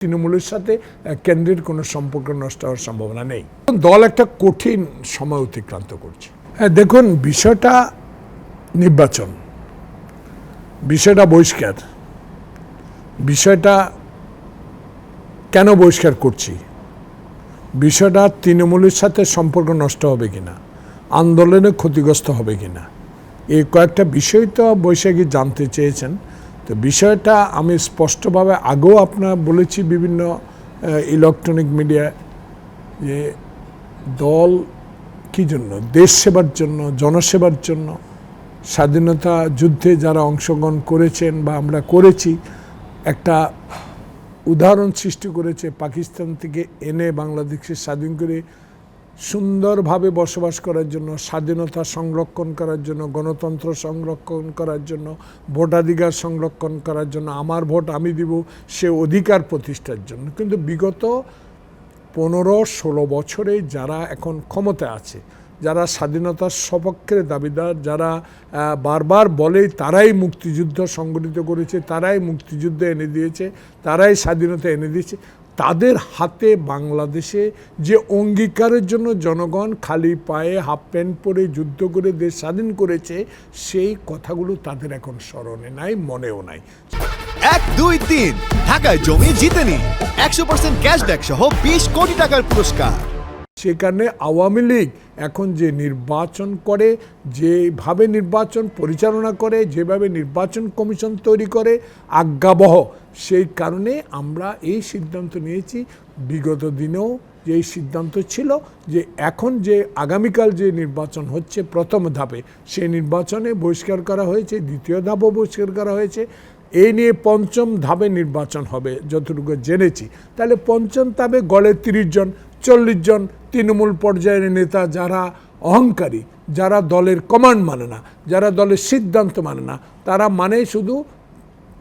তৃণমূলের সাথে কেন্দ্রের কোনো সম্পর্ক নষ্ট হওয়ার সম্ভাবনা নেই। দল একটা কঠিন সময় অতিক্রান্ত করছে। দেখুন, বিষয়টা নির্বাচন, বিষয়টা বহিষ্কার, বিষয়টা কেন বহিষ্কার করছি, বিষয়টা তৃণমূলের সাথে সম্পর্ক নষ্ট হবে কিনা, আন্দোলনে ক্ষতিগ্রস্ত হবে কিনা, এই কয়েকটা বিষয় তো বৈশাখী জানতে চেয়েছেন। তো বিষয়টা আমি স্পষ্টভাবে আগেও আপনার বলেছি বিভিন্ন ইলেকট্রনিক মিডিয়ায় যে দল কী জন্য, দেশ সেবার জন্য, জনসেবার জন্য, স্বাধীনতা যুদ্ধে যারা অংশগ্রহণ করেছেন বা আমরা করেছি, একটা উদাহরণ সৃষ্টি করেছে পাকিস্তান থেকে এনে বাংলাদেশকে স্বাধীন করে সুন্দরভাবে বসবাস করার জন্য, স্বাধীনতা সংরক্ষণ করার জন্য, গণতন্ত্র সংরক্ষণ করার জন্য, ভোটাধিকার সংরক্ষণ করার জন্য, আমার ভোট আমি দিব সে অধিকার প্রতিষ্ঠার জন্য। কিন্তু বিগত 15-16 বছরে যারা এখন ক্ষমতায় আছে, যারা স্বাধীনতার সপক্ষের দাবিদার, যারা বারবার বলে তারাই মুক্তিযুদ্ধ সংগঠিত করেছে, তারাই মুক্তিযুদ্ধ এনে দিয়েছে, তারাই স্বাধীনতা এনে দিয়েছে, তাদের হাতে বাংলাদেশে যে অঙ্গীকারের জন্য জনগণ খালি পায়ে হাফ প্যান্ট পরে যুদ্ধ করে দেশ স্বাধীন করেছে, সেই কথাগুলো তাদের এখন স্মরণে নাই, মনেও নাই। 1, 2, 3 ঢাকায় জমি জিতে নিন 100% ক্যাশব্যাক সহ 20 কোটি টাকার পুরস্কার। সেখানে আওয়ামী লীগ এখন যে নির্বাচন করে, যেভাবে নির্বাচন পরিচালনা করে, যেভাবে নির্বাচন কমিশন তৈরি করে আজ্ঞাবহ, সেই কারণে আমরা এই সিদ্ধান্ত নিয়েছি। বিগত দিনেও যে সিদ্ধান্ত ছিল যে এখন যে আগামীকাল যে নির্বাচন হচ্ছে প্রথম ধাপে, সেই নির্বাচনে বহিষ্কার করা হয়েছে, দ্বিতীয় ধাপও বহিষ্কার করা হয়েছে। এই নিয়ে পঞ্চম ধাপে নির্বাচন হবে যতটুকু জেনেছি। তাহলে পঞ্চম ধাপে গড়ে 30 জন 40 জন তৃণমূল পর্যায়ের নেতা, যারা অহংকারী, যারা দলের কমান্ড মানে না, যারা দলের সিদ্ধান্ত মানে না, তারা মানে শুধু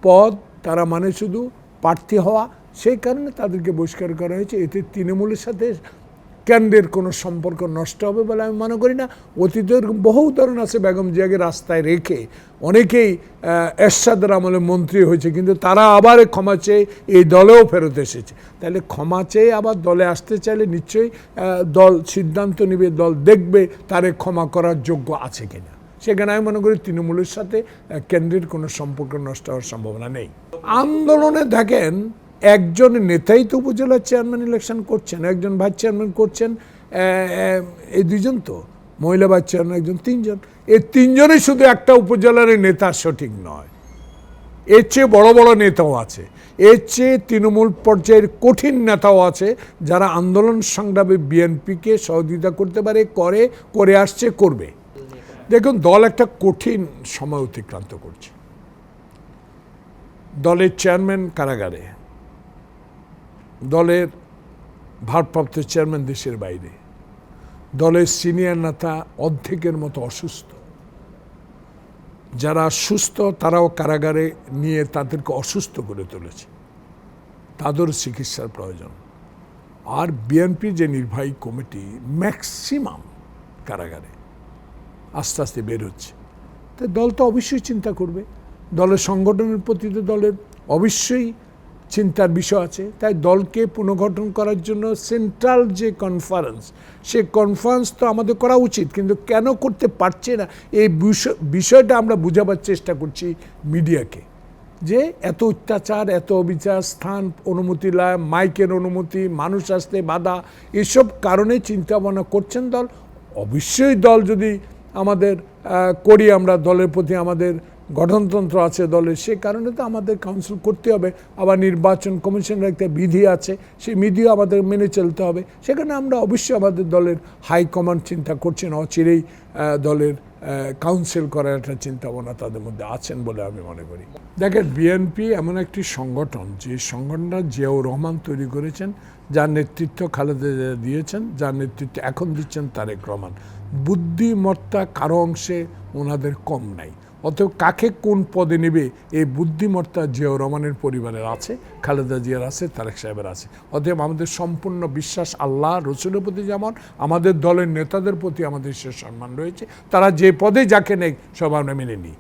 পদ, তারা মানে শুধু প্রার্থী হওয়া, সেই কারণে তাদেরকে বহিষ্কার করা হয়েছে। এতে তৃণমূলের সাথে কেন্দ্রের কোনো সম্পর্ক নষ্ট হবে বলে আমি মনে করি না। অতীতের বহু উদাহরণ আছে, বেগম জিয়াকে রাস্তায় রেখে অনেকেই এরশাদের আমলে মন্ত্রী হয়েছে, কিন্তু তারা আবার ক্ষমা চেয়ে এই দলেও ফেরত এসেছে। তাহলে ক্ষমা চেয়ে আবার দলে আসতে চাইলে নিশ্চয়ই দল সিদ্ধান্ত নেবে, দল দেখবে তারে ক্ষমা করার যোগ্য আছে কিনা। সেখানে আমি মনে করি তৃণমূলের সাথে কেন্দ্রের কোনো সম্পর্ক নষ্ট হওয়ার সম্ভাবনা নেই। আন্দোলনে দেখেন, একজন নেতাই তো উপজেলার চেয়ারম্যান ইলেকশন করছেন, একজন ভাইস চেয়ারম্যান করছেন, এই দুইজন তো মহিলা ভাইস চেয়ারম্যান, একজন, 3 জন। এই 3 জনই শুধু একটা উপজেলার নেতা সঠিক নয়, এর চেয়ে বড় বড় নেতাও আছে, এর চেয়ে তৃণমূল পর্যায়ের কঠিন নেতাও আছে, যারা আন্দোলন সংগ্রামে বিএনপিকে সহযোগিতা করতে পারে, করে আসছে, করবে। দেখুন, দল একটা কঠিন সময় অতিক্রান্ত করছে। দলের চেয়ারম্যান কারাগারে, দলের ভারপ্রাপ্ত চেয়ারম্যান দেশের বাইরে, দলের সিনিয়র নেতা অর্ধেকের মতো অসুস্থ, যারা সুস্থ তারাও কারাগারে নিয়ে তাদেরকে অসুস্থ করে তুলেছে, তাদেরও চিকিৎসার প্রয়োজন। আর বিএনপি যে নির্বাহী কমিটি ম্যাক্সিমাম কারাগারে আস্তে আস্তে বের হচ্ছে। তো দল তো অবশ্যই চিন্তা করবে, দলের সংগঠনের প্রতি তো দলের অবশ্যই চিন্তার বিষয় আছে। তাই দলকে পুনর্গঠন করার জন্য সেন্ট্রাল যে কনফারেন্স, সে কনফারেন্স তো আমাদের করা উচিত, কিন্তু কেন করতে পারছে না এই বিষয়টা আমরা বোঝাবার চেষ্টা করছি মিডিয়াকে, যে এত অত্যাচার, এত অবিচার, স্থান অনুমতি, মাইকের অনুমতি, মানুষ আসতে বাধা, এসব কারণে চিন্তা ভাবনা করছেন দল। অবশ্যই দল যদি আমাদের করি, আমরা দলের প্রতি আমাদের গঠনতন্ত্র আছে দলের, সে কারণে তো আমাদের কাউন্সিল করতে হবে। আবার নির্বাচন কমিশনের একটা বিধি আছে, সেই বিধিও আমাদের মেনে চলতে হবে। সেখানে আমরা অবশ্যই আমাদের দলের হাইকমান্ড চিন্তা করছেন, অচিরেই দলের কাউন্সিল করার একটা চিন্তাভাবনা তাদের মধ্যে আছেন বলে আমি মনে করি। দেখেন, বিএনপি এমন একটি সংগঠন, যে সংগঠনটা জিয়াউর রহমান তৈরি করেছেন, যার নেতৃত্ব খালেদা জিয়া দিয়েছেন, যার নেতৃত্ব এখন দিচ্ছেন তারেক রহমান। বুদ্ধিমত্তা কারো অংশে ওনাদের কম নাই। অতএব কাকে কোন পদে নেবে, এই বুদ্ধিমত্তা জিয়াউর রহমানের পরিবারের আছে, খালেদা জিয়ার আছে, তারেক সাহেবের আছে। অতএব আমাদের সম্পূর্ণ বিশ্বাস আল্লাহ রসুলের প্রতি, যেমন আমাদের দলের নেতাদের প্রতি আমাদের সে সম্মান রয়েছে। তারা যে পদে যাকে নেই সব আমরা মেনে নিই।